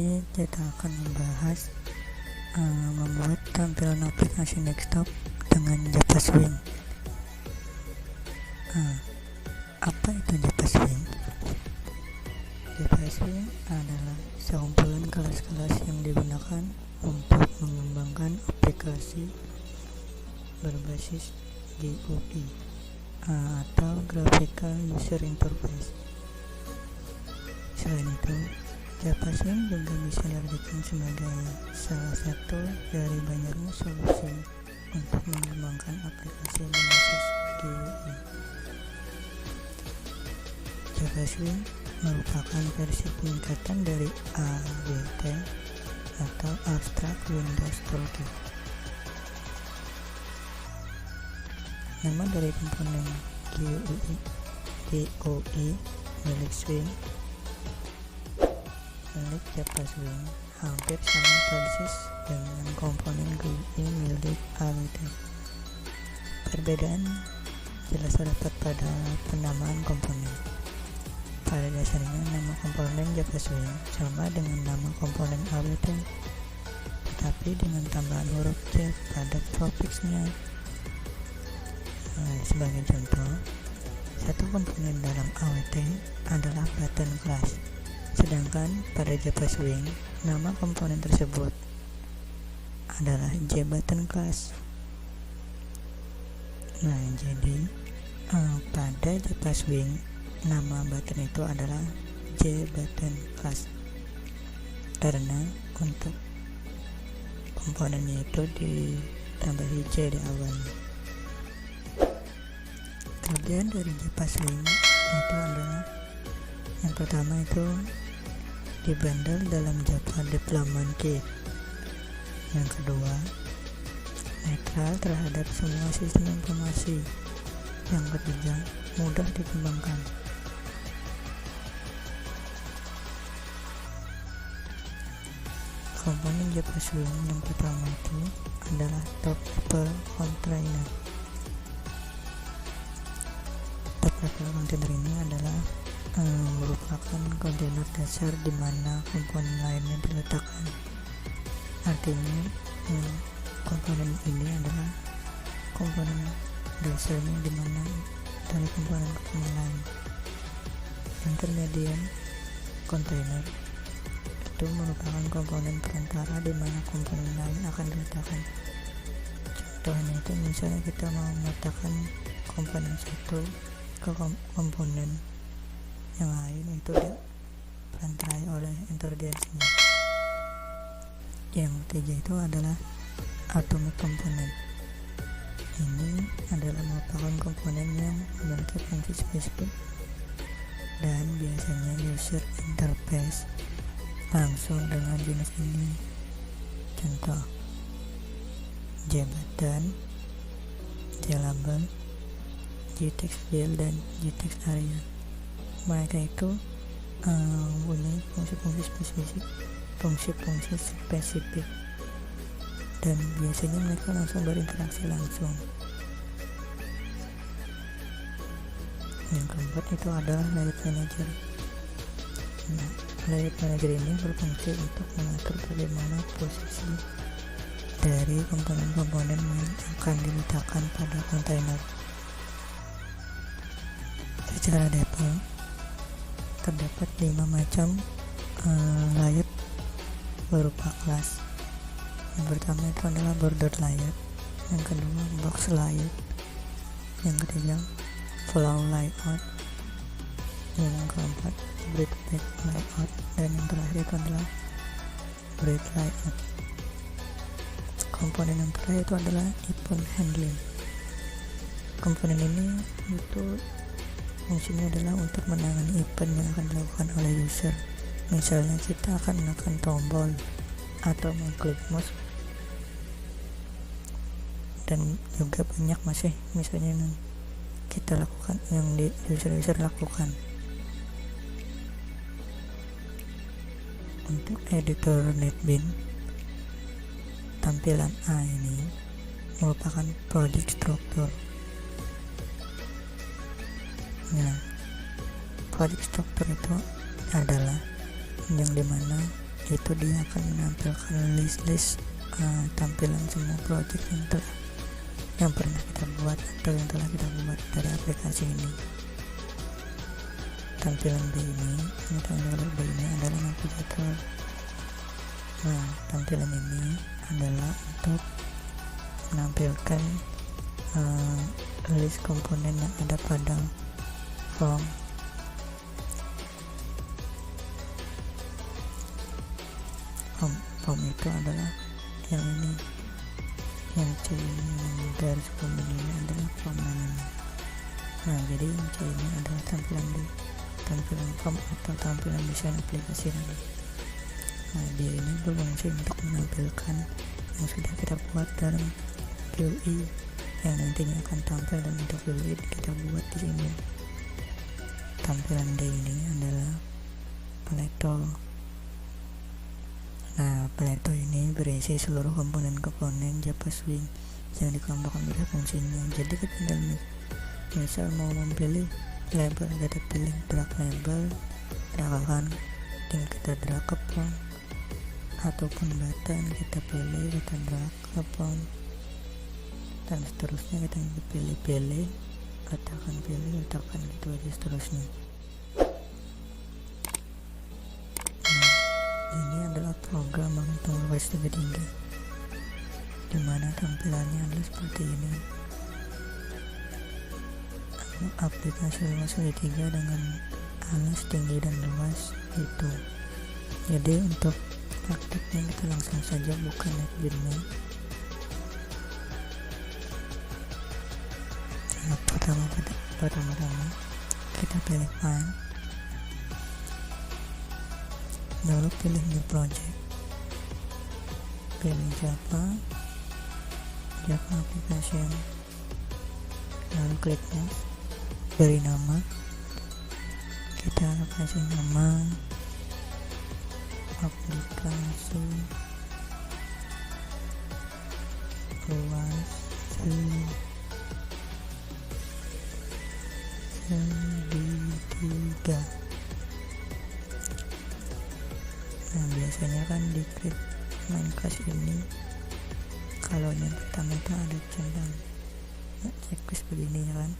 ini kita akan membahas membuat tampilan aplikasi desktop dengan JavaSwing. Apa itu JavaSwing? JavaSwing adalah sekumpulan kelas-kelas yang digunakan untuk mengembangkan aplikasi berbasis GUI atau Graphical User Interface. Selain itu, JavaSwing juga bisa diartikan sebagai salah satu dari banyaknya solusi untuk mengembangkan aplikasi berbasis GUI. JavaSwing merupakan versi peningkatan dari AWT atau Abstract Windows Toolkit. Nama dari komponen GUI milik Swing milik JavaSwing hampir sama persis dengan komponen GUI milik AWT. Perbedaan jelas terdapat pada penamaan komponen. Pada dasarnya nama komponen JavaSwing sama dengan nama komponen AWT, tetapi dengan tambahan huruf J pada prefixnya. Sebagai contoh, satu komponen dalam AWT adalah button class, sedangkan pada JavaSwing nama komponen tersebut adalah JButton class. Jadi pada JavaSwing nama button itu adalah JButton class karena untuk komponennya itu ditambahi J di awalnya. Kelebihan dari JavaSwing itu adalah yang pertama itu dibundle dalam Java Development Kit. Yang kedua, netral terhadap semua sistem informasi. Yang ketiga, mudah dikembangkan. Komponen JavaSwing yang pertama itu adalah top level container. Top level container ini adalah merupakan kontainer dasar di mana komponen lainnya diletakkan. Artinya komponen ini adalah komponen dasarnya di mana dari komponen lain. Intermediate container itu merupakan komponen perantara di mana komponen lain akan diletakkan. Contohnya itu misalnya kita mau meletakkan komponen satu ke komponen yang lain, itu diperantarai oleh intermediate-nya. Yang ketiga itu adalah atomic component. Ini adalah merupakan komponen yang memiliki fungsi spesifik dan biasanya user interface langsung dengan jenis ini. Contoh JButton, JLabel, JText Field, dan JText Area. Mereka itu mempunyai fungsi-fungsi spesifik dan biasanya mereka langsung berinteraksi langsung. Yang keempat itu adalah layout manager. Layout manager ini berfungsi untuk mengatur bagaimana posisi dari komponen-komponen yang akan diletakkan pada kontainer. Secara default terdapat 5 macam layout berupa kelas. Yang pertama itu adalah border layout, yang kedua box layout, yang ketiga flow layout, yang keempat grid layout, dan yang terakhir itu adalah grid layout. Komponen yang terakhir itu adalah event handling. Komponen ini itu fungsinya adalah untuk menangani event yang akan dilakukan oleh user. Misalnya kita akan menekan tombol atau mengklik mouse, dan juga banyak masih misalnya yang kita lakukan, yang di user lakukan. Untuk editor NetBeans, tampilan A ini merupakan project structure. Project structure itu adalah yang dimana itu dia akan menampilkan list tampilan semua project yang pernah kita buat atau yang telah kita buat dari aplikasi ini. Tampilan B ini adalah navigator. Nah, tampilan ini adalah untuk menampilkan list komponen yang ada pada form. Form itu adalah yang ini, yang C ini, yang garis kuning ini adalah form namanya. Nah, jadi yang C ini adalah tampilan form atau tampilan desain aplikasi tadi. Nah, dia ini berfungsi untuk menampilkan yang sudah kita buat dalam GUI yang nantinya akan tampil dalam bentuk GUI kita buat di sini. Tampilan D ini adalah Paleto. Nah, Paleto ini berisi seluruh komponen Java Swing yang dikelompokkan pada fungsinya. Jadi kita tinggal misal mau memilih label, kita pilih drag label, drag kita drag ke font, ataupun button kita pilih, kita drag ke font, dan seterusnya kita pilih, letakkan gitu aja seterusnya. Ini adalah program menghitung luas tinggi, dimana tampilannya adalah seperti ini. Aplikasi luas segitiga dengan alas tinggi dan luas itu. Jadi untuk praktiknya kita langsung saja buka netbinnya. Nah, pertama-tama kita pilih file, lalu pilih new project, pilih Java application, lalu klik next, beri nama, kita kasih nama aplikasi luas segitiga. Nah, biasanya kan di klik main class ini kalau yang pertama itu ada centang checklist begini kan.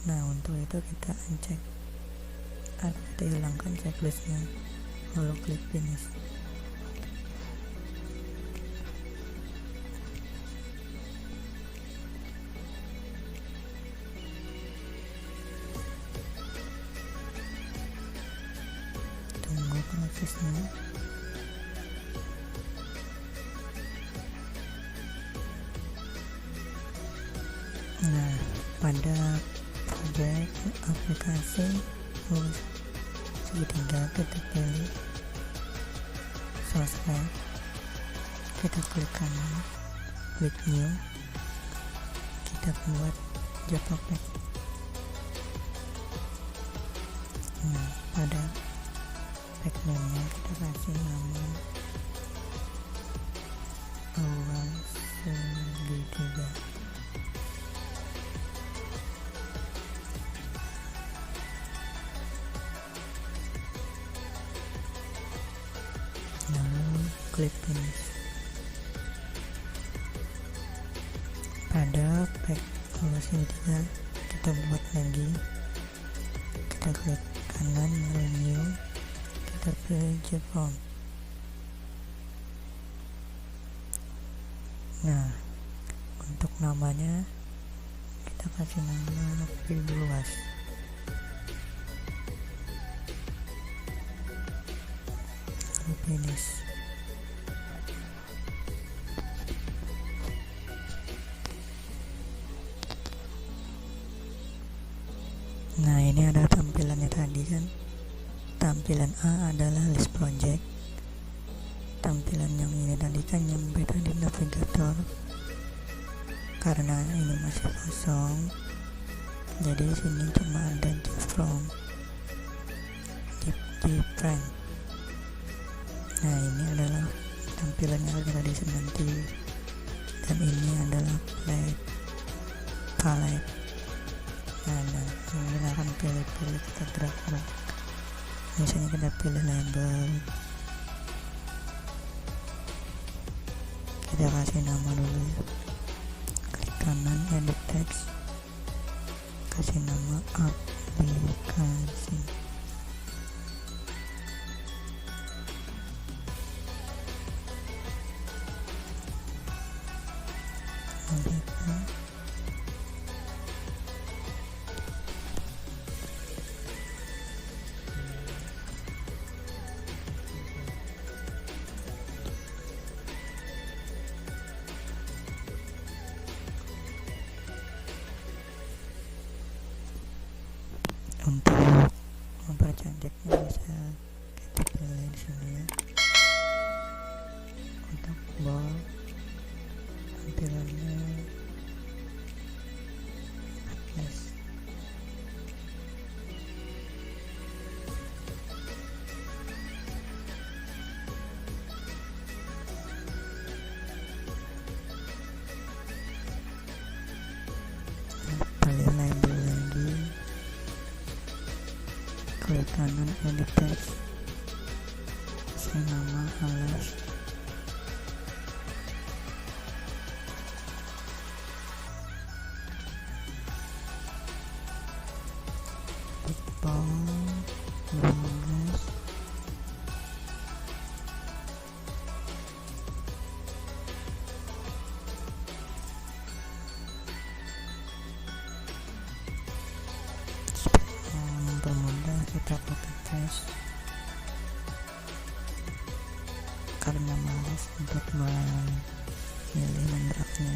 Nah, untuk itu kita uncheck atau kita hilangkan checklistnya, lalu klik finish. Tunggu prosesnya. Nah, pada project aplikasi luas segitiga kita pilih selesai, kita klik kanan, klik new, kita buat Java pack. Nah, pada pack name-nya kita kasih nama luas segitiga. Lalu klik finish. Pada pack luas segitiga kita buat lagi, kita klik kanan, new, kita pilih Java. Nah, untuk namanya kita kasih nama view luas. Finish. Nah, ini ada tampilannya tadi kan. Tampilan A adalah list project. Tampilan yang ini tadi kan yang beda di navigator. Karena ini masih kosong, jadi sini cuma ada from different. Nah, ini adalah tampilan yang tadi nanti, dan ini adalah palette. Nah, kita akan pilih kita drag. Misalnya kita pilih label, kita kasih nama dulu ya. Klik kanan edit text, kasih nama aplikasi. Untuk mempercantiknya bisa kita pilih di sini ya. Untuk bold tampilannya 14. Pilih label lagi, klik kanan edit text, kasih nama alas. Football 12. Mempermudah kita copy paste karena malas untuk memilih mendraknya.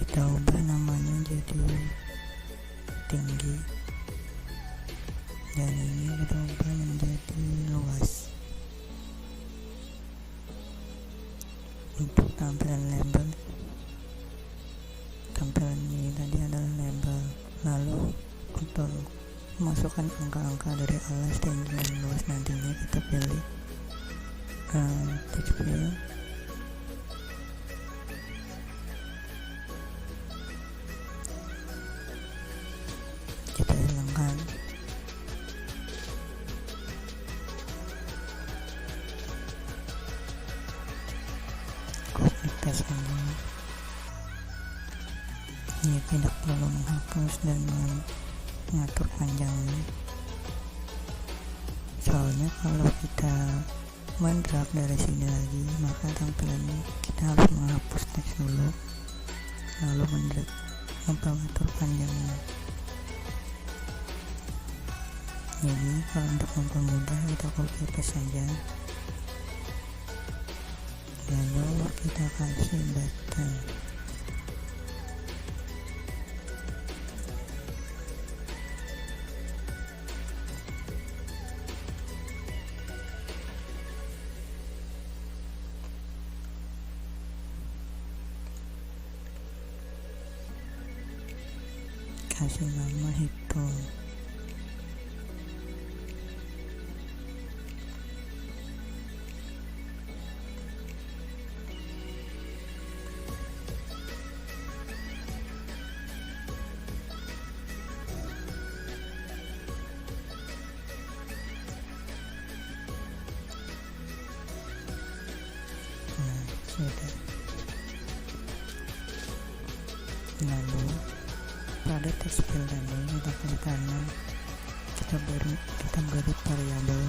Kita ubah namanya jadi tinggi, dan ini kita ubah menjadi luas. Untuk tampilan label, tampilan ini tadi adalah label. Lalu untuk masukkan angka-angka dari alas, tinggi, dan luas nantinya kita pilih text fill. Kita hilangkan. Kualitas ini tidak perlu menghapus dan mengatur panjangnya, soalnya kalau kita mendrag dari sini lagi maka tampilannya kita harus menghapus teks dulu lalu mendrag mengatur panjangnya. Jadi kalau untuk mempermudah kita copy paste saja, lalu kita kasih button. Kasih nama hitung. Sudah. Lalu pada text field tadi kita klik kanan, kita beri variabel.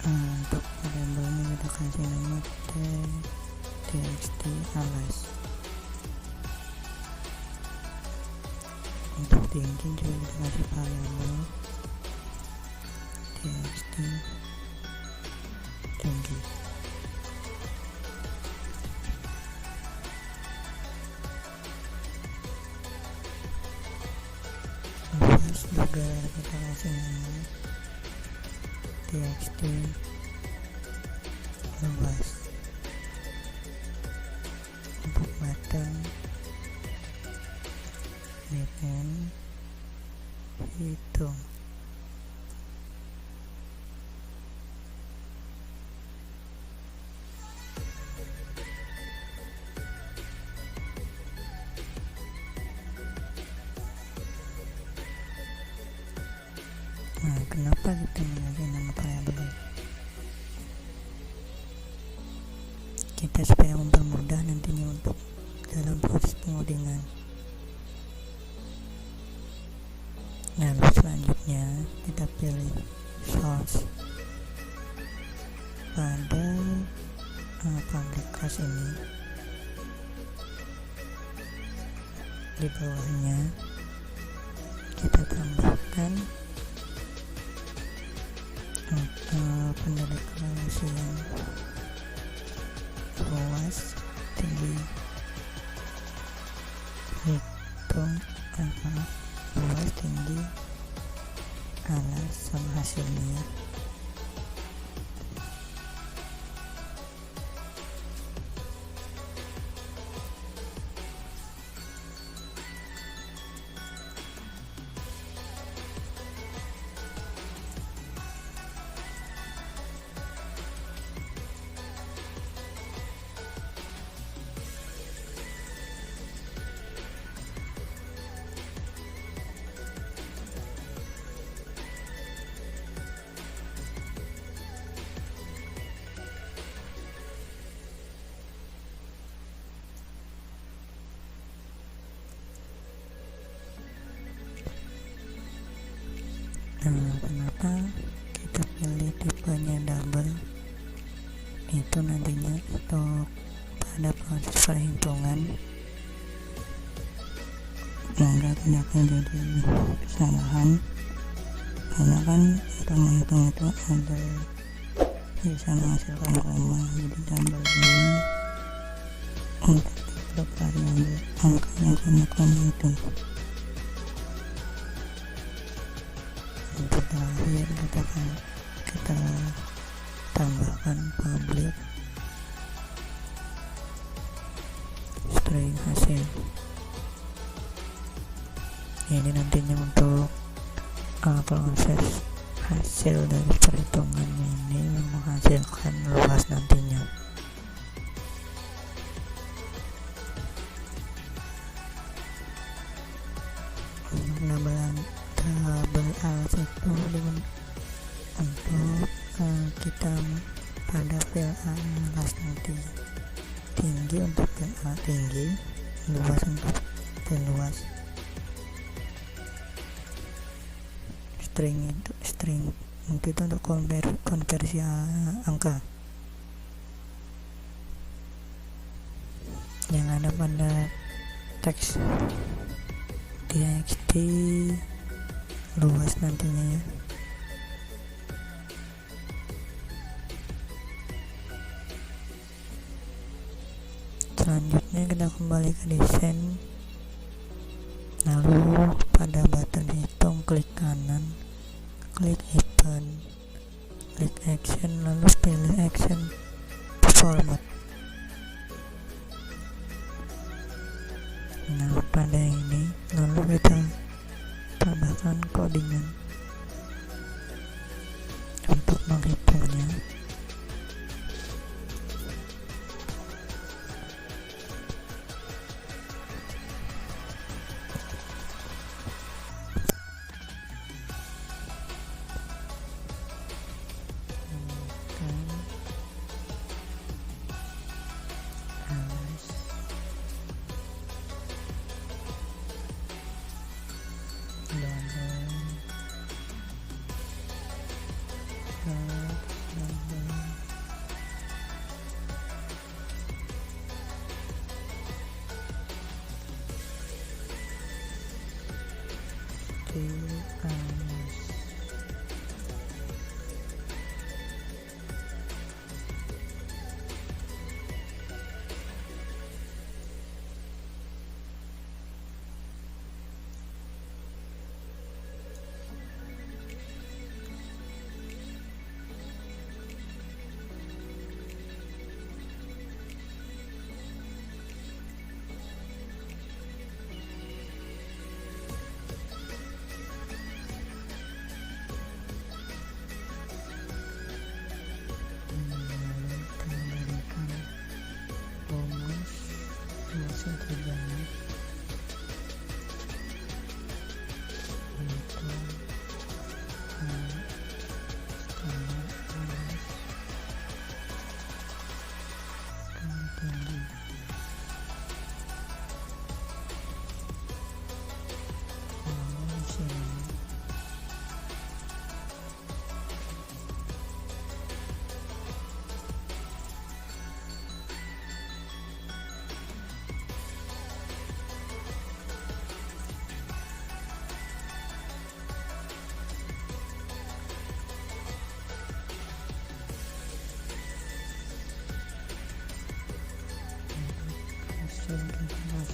Untuk variabelnya kita kasih nama txt alas. Untuk tinggi juga kita kasih variabel txt tinggi. Luas juga kita kasih nama txt luas. Untuk button Nah, kenapa kita menggunakan nama variabel? Kita supaya mempermudah nantinya untuk dalam proses pengodingan. Lalu selanjutnya kita pilih source. Pada public class ini, di bawahnya kita tambahkan pendeklarasian luas tinggi hitung luas tinggi alas sama hasilnya. Nah, kenapa kita pilih tipenya double? Itu nantinya untuk pada proses perhitungan tidak akan jadi kesalahan, karena kan untuk menghitung itu ada bisa menghasilkan koma. Jadi double ini untuk tipe variabel angka yang koma itu. Untuk terakhir kita tambahkan public string hasil. Ini nantinya untuk proses hasil dari perhitungan ini menghasilkan luas nantinya. Tabel alas itu untuk kita pada file alas nanti, tinggi untuk file tinggi, luas untuk file luas. String itu untuk konversi angka yang ada pada teks txt luas nantinya ya. Selanjutnya kita kembali ke desain, lalu pada button hitung klik kanan, klik event, klik action, lalu pilih action format. Nah, pada ini lalu kita tambahkan codingan untuk menghitungnya. Itu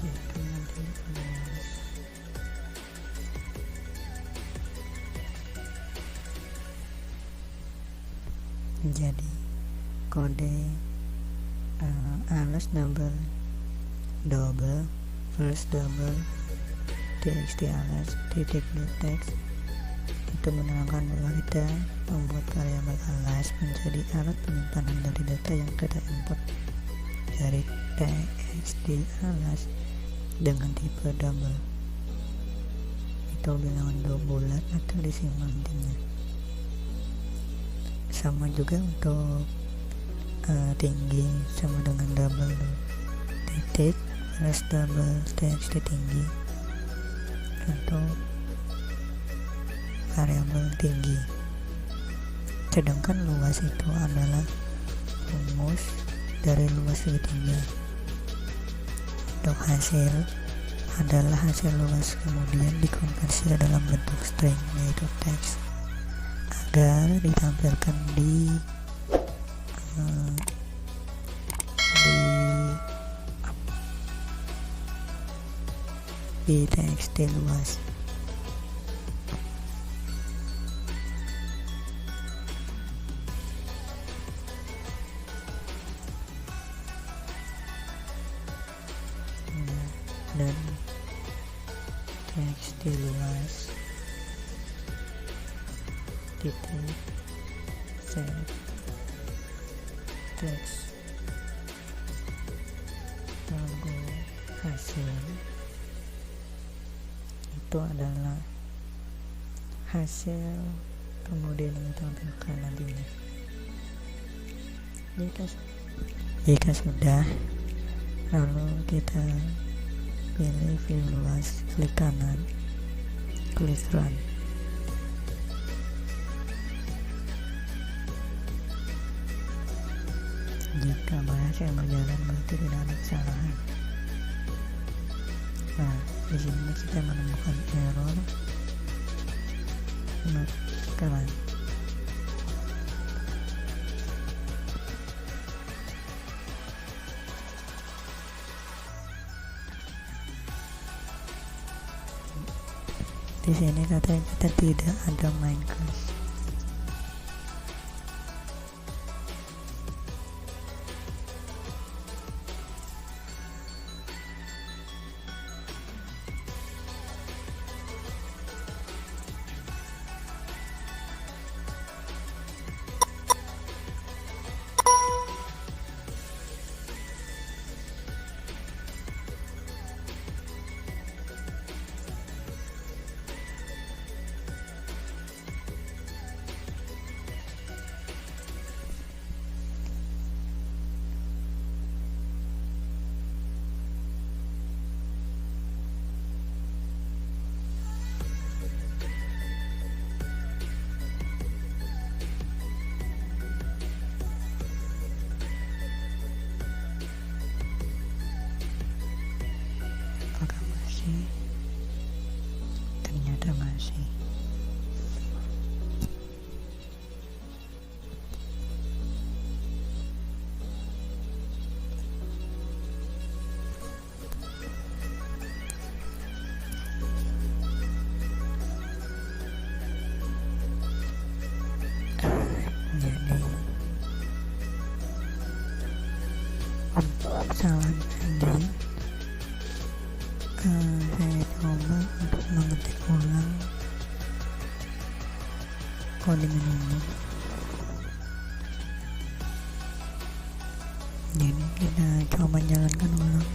itu nanti luas. Jadi kode alas double first double txt alas titik new text itu menerangkan bahwa kita membuat variabel alas menjadi alat penyimpanan dari data yang kita import dari txt alas dengan tipe double, itu bilangan dua bulat atau desimal intinya. Sama juga untuk tinggi sama dengan double titik plus double txt tinggi untuk variabel tinggi, sedangkan luas itu adalah rumus dari luas segitiga. Untuk hasil adalah hasil luas kemudian dikonversi ke dalam bentuk string yaitu teks agar ditampilkan di txt luas. Dan txt luas titik set teks tunggu hasil itu adalah hasil kemudian ditampilkan nantinya. Jika sudah, lalu kita pilih view luas, klik kanan, klik run. Jika berhasil berjalan berarti tidak ada kesalahan. Nah, di sini kita menemukan error. Nah, sekarang di sini katanya kita tidak ada main class. Apakah masih? Ternyata masih. Jadi salah jadi saya coba untuk mengetik ulang coding ini. Jadi kita coba jalankan ulang.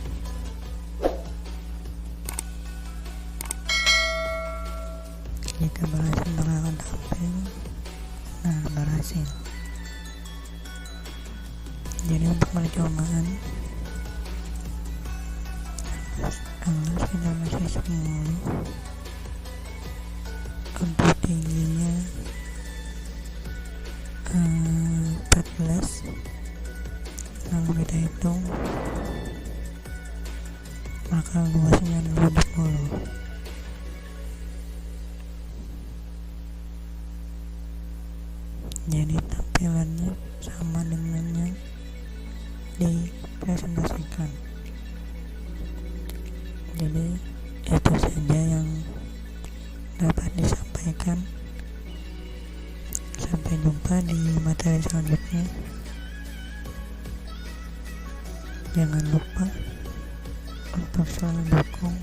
Jika berhasil maka akan tampil. Nah, berhasil. Jadi untuk percobaan kita masih 10, untuk tingginya 14, lalu kita hitung maka luasnya 20. Jadi tampilannya sama dengan yang dipresentasikan. Jadi itu saja yang dapat disampaikan. Sampai jumpa di materi selanjutnya. Jangan lupa untuk selalu dukung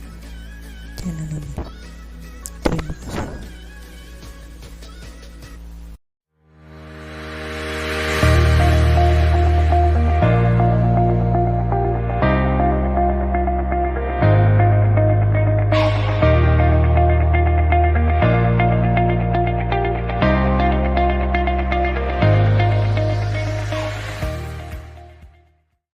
channel ini. Terima kasih.